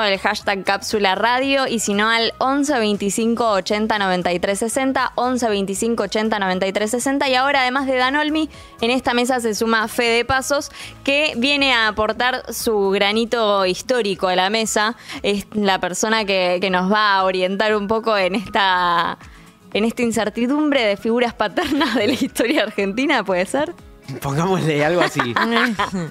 El hashtag Cápsula Radio y si no al 11 25 80 93 60, 11 25 80 93 60. Y ahora, además de Dan Olmi, en esta mesa se suma Fede Pasos, que viene a aportar su granito histórico a la mesa. Es la persona que nos va a orientar un poco en esta incertidumbre de figuras paternas de la historia argentina, ¿puede ser? Pongámosle algo así.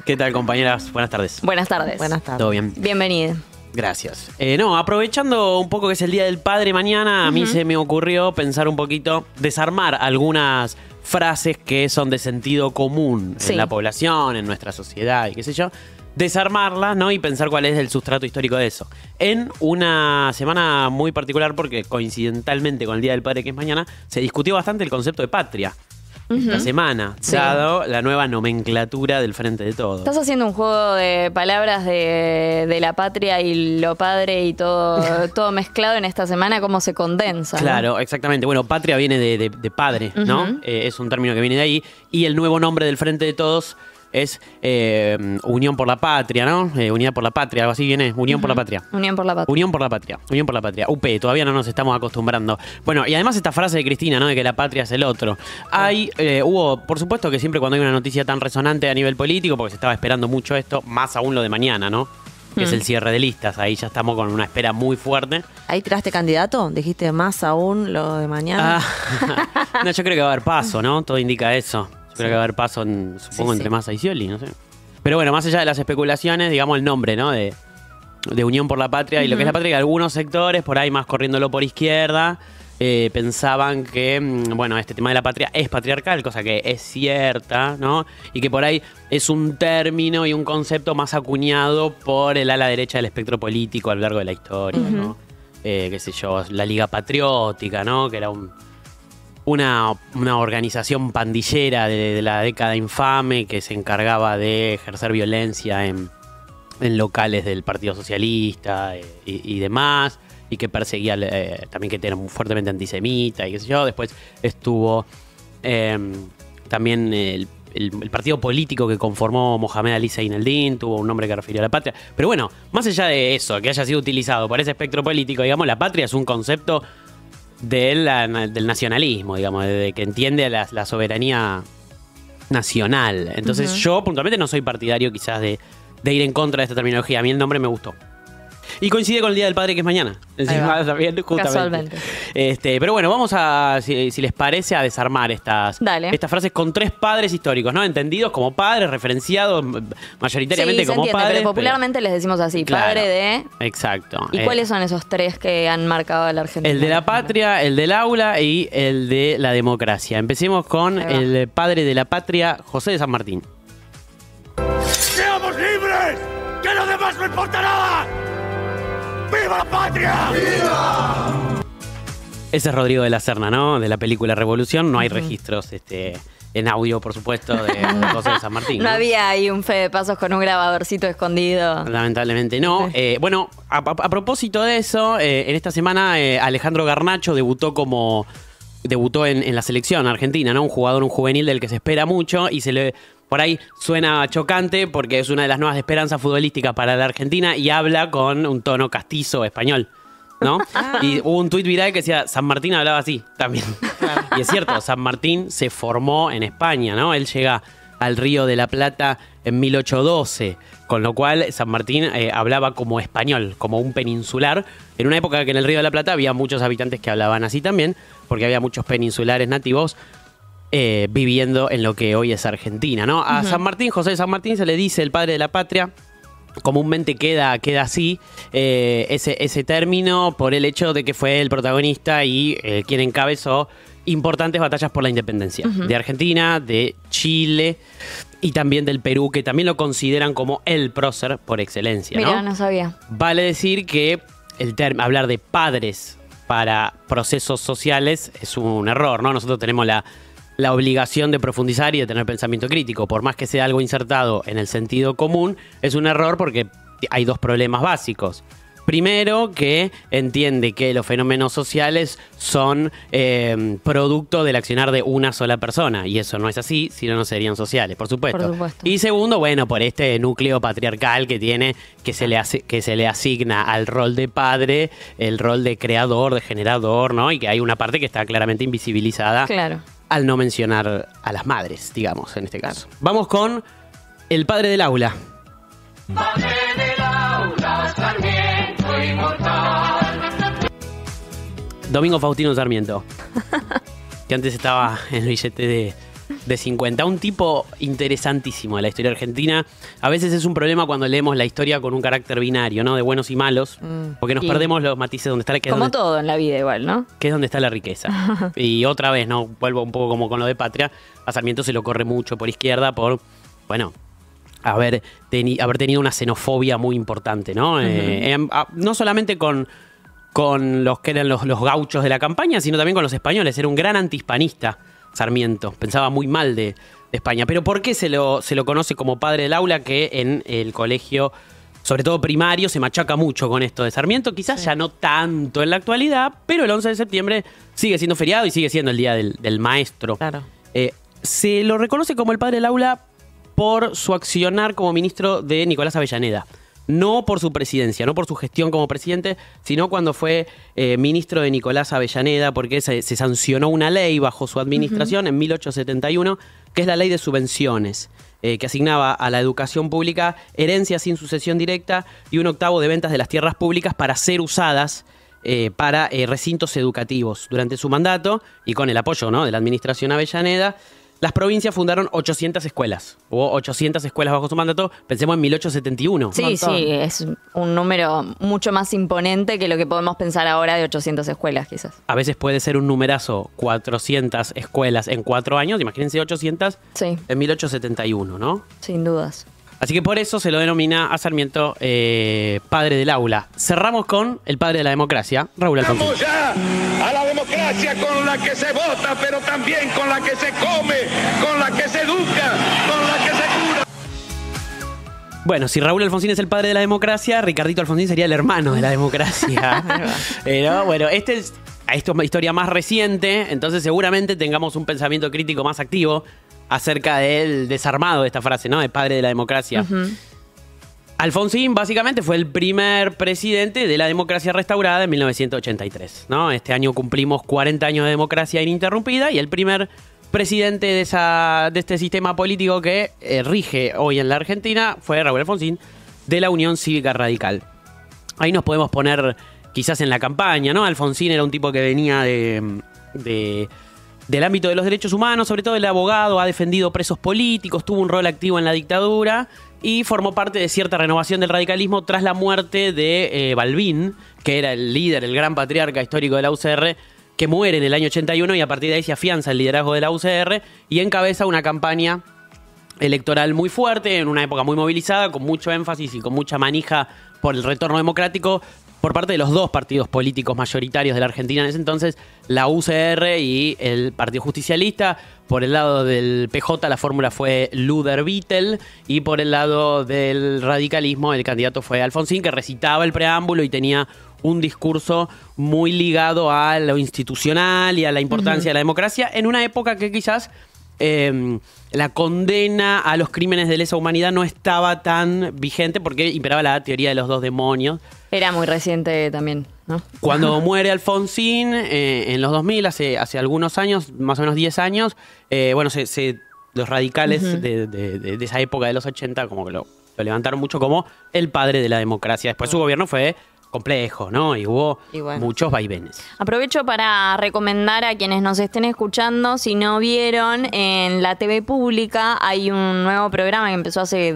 ¿Qué tal, compañeras? Buenas tardes. Buenas tardes. Buenas tardes. ¿Todo bien? Bienvenido. Gracias. Aprovechando un poco que es el Día del Padre mañana, a mí se me ocurrió pensar un poquito, desarmar algunas frases que son de sentido común en la población, en nuestra sociedad y qué sé yo. Desarmarlas, ¿no? Y pensar cuál es el sustrato histórico de eso. En una semana muy particular, porque coincidentalmente con el Día del Padre, que es mañana, se discutió bastante el concepto de patria. Esta semana, dado la nueva nomenclatura del Frente de Todos. Estás haciendo un juego de palabras de la patria y lo padre y todo mezclado en esta semana, cómo se condensa. Claro, ¿no? exactamente. Bueno, patria viene de padre, ¿no? Es un término que viene de ahí. Y el nuevo nombre del Frente de Todos es Unión por la Patria, ¿no? Unidad por la Patria, algo así viene. Unión por la Patria. Unión por la Patria. Unión por la Patria. Unión por la Patria. UP, todavía no nos estamos acostumbrando. Bueno, y además esta frase de Cristina, ¿no? De que la patria es el otro. Hubo, por supuesto que siempre cuando hay una noticia tan resonante a nivel político, porque se estaba esperando mucho esto, más aún lo de mañana, ¿no? Que es el cierre de listas. Ahí ya estamos con una espera muy fuerte. ¿Ahí tiraste candidato? ¿Dijiste más aún lo de mañana? No, yo creo que va a haber paso, ¿no? Todo indica eso. Creo que va a haber paso, supongo, entre Massa y Scioli, no sé. Pero bueno, más allá de las especulaciones, digamos el nombre, ¿no? De Unión por la Patria y lo que es la patria, que algunos sectores, por ahí más corriéndolo por izquierda, pensaban que, bueno, este tema de la patria es patriarcal, cosa que es cierta, ¿no? Y que por ahí es un término y un concepto más acuñado por el ala derecha del espectro político a lo largo de la historia, ¿no? Qué sé yo, la Liga Patriótica, ¿no? Que era una organización pandillera de la década infame que se encargaba de ejercer violencia en locales del Partido Socialista y demás, y que perseguía también, que era muy fuertemente antisemita y qué sé yo. Después estuvo también el partido político que conformó Mohamed Ali Zaineldin, tuvo un nombre que refirió a la patria. Pero bueno, más allá de eso, que haya sido utilizado por ese espectro político, digamos, la patria es un concepto del nacionalismo, digamos, de que entiende a la soberanía nacional. Entonces yo puntualmente no soy partidario quizás de ir en contra de esta terminología. A mí el nombre me gustó. Y coincide con el Día del Padre, que es mañana. También, justamente. Casualmente. Pero bueno, vamos a, si les parece, a desarmar estas frases con tres padres históricos, ¿no? Entendidos como padres, referenciados mayoritariamente como padres. Pero popularmente les decimos así, claro, padre de... Exacto. ¿Y cuáles son esos tres que han marcado a la Argentina? El de la patria, el del aula y el de la democracia. Empecemos con el padre de la patria, José de San Martín. ¡Seamos libres! ¡Que lo demás no importa nada! ¡Viva la patria! ¡Viva! Ese es Rodrigo de la Serna, ¿no? De la película Revolución. No hay registros en audio, por supuesto, de José de San Martín. No había ahí un Fede Pasos con un grabadorcito escondido. Lamentablemente no. Bueno, a propósito de eso, en esta semana Alejandro Garnacho debutó en la selección argentina, ¿no? Un juvenil del que se espera mucho y por ahí suena chocante porque es una de las nuevas esperanzas futbolísticas para la Argentina y habla con un tono castizo español, ¿no? Y hubo un tuit viral que decía, San Martín hablaba así también. Y es cierto, San Martín se formó en España, ¿no? Él llega al Río de la Plata en 1812, con lo cual San Martín hablaba como español, como un peninsular, en una época que en el Río de la Plata había muchos habitantes que hablaban así también, porque había muchos peninsulares nativos viviendo en lo que hoy es Argentina, ¿no? A San Martín, José de San Martín, se le dice el padre de la patria. Comúnmente queda así ese término por el hecho de que fue el protagonista y quien encabezó importantes batallas por la independencia de Argentina, de Chile y también del Perú, que también lo consideran como el prócer por excelencia, ¿no? Mira, no sabía. Vale decir que hablar de padres para procesos sociales es un error, ¿no? Nosotros tenemos la obligación de profundizar y de tener pensamiento crítico. Por más que sea algo insertado en el sentido común, es un error porque hay dos problemas básicos. Primero, que entiende que los fenómenos sociales son producto del accionar de una sola persona. Y eso no es así, si no, no serían sociales, por supuesto. Por supuesto. Y segundo, bueno, por este núcleo patriarcal que tiene, que se le asigna al rol de padre, el rol de creador, de generador, ¿no? Y que hay una parte que está claramente invisibilizada Claro. al no mencionar a las madres, digamos, en este caso. Vamos con el padre del aula. Domingo Faustino Sarmiento, que antes estaba en el billete de 50. Un tipo interesantísimo de la historia argentina. A veces es un problema cuando leemos la historia con un carácter binario, ¿no? De buenos y malos, porque nos Y- perdemos los matices donde está, que es Como donde, todo en la vida igual, ¿no? que es donde está la riqueza. Y otra vez, ¿no? Vuelvo un poco como con lo de Patria. A Sarmiento se lo corre mucho por izquierda por, bueno, haber tenido una xenofobia muy importante, ¿no? No solamente con los que eran los gauchos de la campaña, sino también con los españoles. Era un gran antihispanista, Sarmiento. Pensaba muy mal de España. Pero ¿por qué se lo conoce como padre del aula? Que en el colegio, sobre todo primario, se machaca mucho con esto de Sarmiento. Quizás ya no tanto en la actualidad, pero el 11 de septiembre sigue siendo feriado y sigue siendo el Día del Maestro. Claro. Se lo reconoce como el padre del aula por su accionar como ministro de Nicolás Avellaneda. No por su presidencia, no por su gestión como presidente, sino cuando fue ministro de Nicolás Avellaneda, porque se sancionó una ley bajo su administración en 1871, que es la ley de subvenciones, que asignaba a la educación pública herencia sin sucesión directa y 1/8 de ventas de las tierras públicas para ser usadas para recintos educativos. Durante su mandato, y con el apoyo, ¿no?, de la administración Avellaneda, las provincias fundaron 800 escuelas. Hubo 800 escuelas bajo su mandato. Pensemos en 1871. Sí, montón. sí, es un número mucho más imponente que lo que podemos pensar ahora de 800 escuelas, quizás. A veces puede ser un numerazo, 400 escuelas en 4 años. Imagínense 800 Sí, en 1871, ¿no? sin dudas. Así que por eso se lo denomina a Sarmiento padre del aula. Cerramos con el padre de la democracia, Raúl Alfonsín. Vamos ya a la democracia con la que se vota, pero también con la que se come, con la que se educa, con la que se cura. Bueno, si Raúl Alfonsín es el padre de la democracia, Ricardito Alfonsín sería el hermano de la democracia. Pero bueno, esto es una historia más reciente, entonces seguramente tengamos un pensamiento crítico más activo acerca del desarmado de esta frase, ¿no? De padre de la democracia. Alfonsín básicamente fue el primer presidente de la democracia restaurada en 1983, ¿no? Este año cumplimos 40 años de democracia ininterrumpida y el primer presidente de este sistema político que rige hoy en la Argentina fue Raúl Alfonsín, de la Unión Cívica Radical. Ahí nos podemos poner quizás en la campaña, ¿no? Alfonsín era un tipo que venía del ámbito de los derechos humanos, sobre todo el abogado, ha defendido presos políticos, tuvo un rol activo en la dictadura y formó parte de cierta renovación del radicalismo tras la muerte de Balbín, que era el líder, el gran patriarca histórico de la UCR, que muere en el año 81 y a partir de ahí se afianza el liderazgo de la UCR y encabeza una campaña electoral muy fuerte, en una época muy movilizada, con mucho énfasis y con mucha manija por el retorno democrático por parte de los dos partidos políticos mayoritarios de la Argentina en ese entonces, la UCR y el Partido Justicialista. Por el lado del PJ la fórmula fue Luder Vittel y por el lado del radicalismo el candidato fue Alfonsín, que recitaba el preámbulo y tenía un discurso muy ligado a lo institucional y a la importancia de la democracia en una época que quizás la condena a los crímenes de lesa humanidad no estaba tan vigente porque imperaba la teoría de los dos demonios. Era muy reciente también, ¿no? Cuando muere Alfonsín en los 2000, hace algunos años, más o menos 10 años, bueno, los radicales de esa época de los 80 como que lo levantaron mucho como el padre de la democracia. Después su gobierno fue complejo, ¿no? Y hubo muchos vaivenes. Aprovecho para recomendar a quienes nos estén escuchando, si no vieron, en la TV pública hay un nuevo programa que empezó hace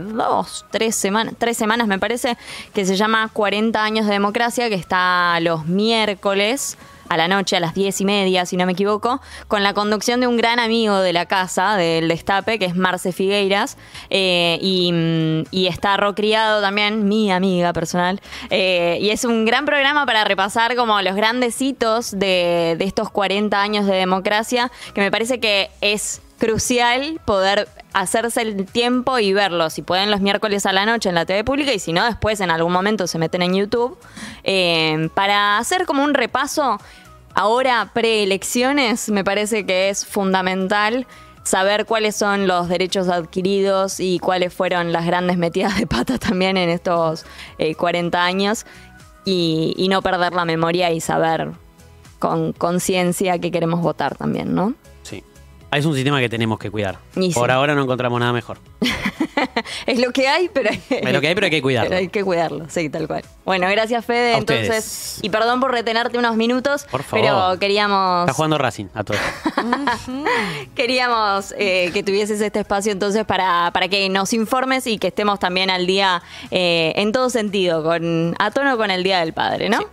3 semanas me parece, que se llama 40 años de democracia, que está los miércoles a la noche, a las 10:30, si no me equivoco, con la conducción de un gran amigo de la casa, del Destape, que es Marce Figueiras, y está Ro Criado también, mi amiga personal, y es un gran programa para repasar como los grandes hitos de estos 40 años de democracia, que me parece que es crucial poder hacerse el tiempo y verlo. Si pueden los miércoles a la noche en la TV pública y si no, después en algún momento se meten en YouTube para hacer como un repaso. Ahora, preelecciones, me parece que es fundamental saber cuáles son los derechos adquiridos y cuáles fueron las grandes metidas de pata también en estos 40 años y no perder la memoria y saber con conciencia que queremos votar también, ¿no? Sí. Es un sistema que tenemos que cuidar. Y Por sí. ahora no encontramos nada mejor. Es lo que hay, pero Es lo que hay, pero hay que cuidarlo. Pero hay que cuidarlo, sí, tal cual. Bueno, gracias, Fede. A Entonces, ustedes. y perdón por retenerte unos minutos, Por favor. pero queríamos Está jugando Racing a todos. que tuvieses este espacio entonces para que nos informes y que estemos también al día en todo sentido, a tono con el Día del Padre, ¿no? Sí.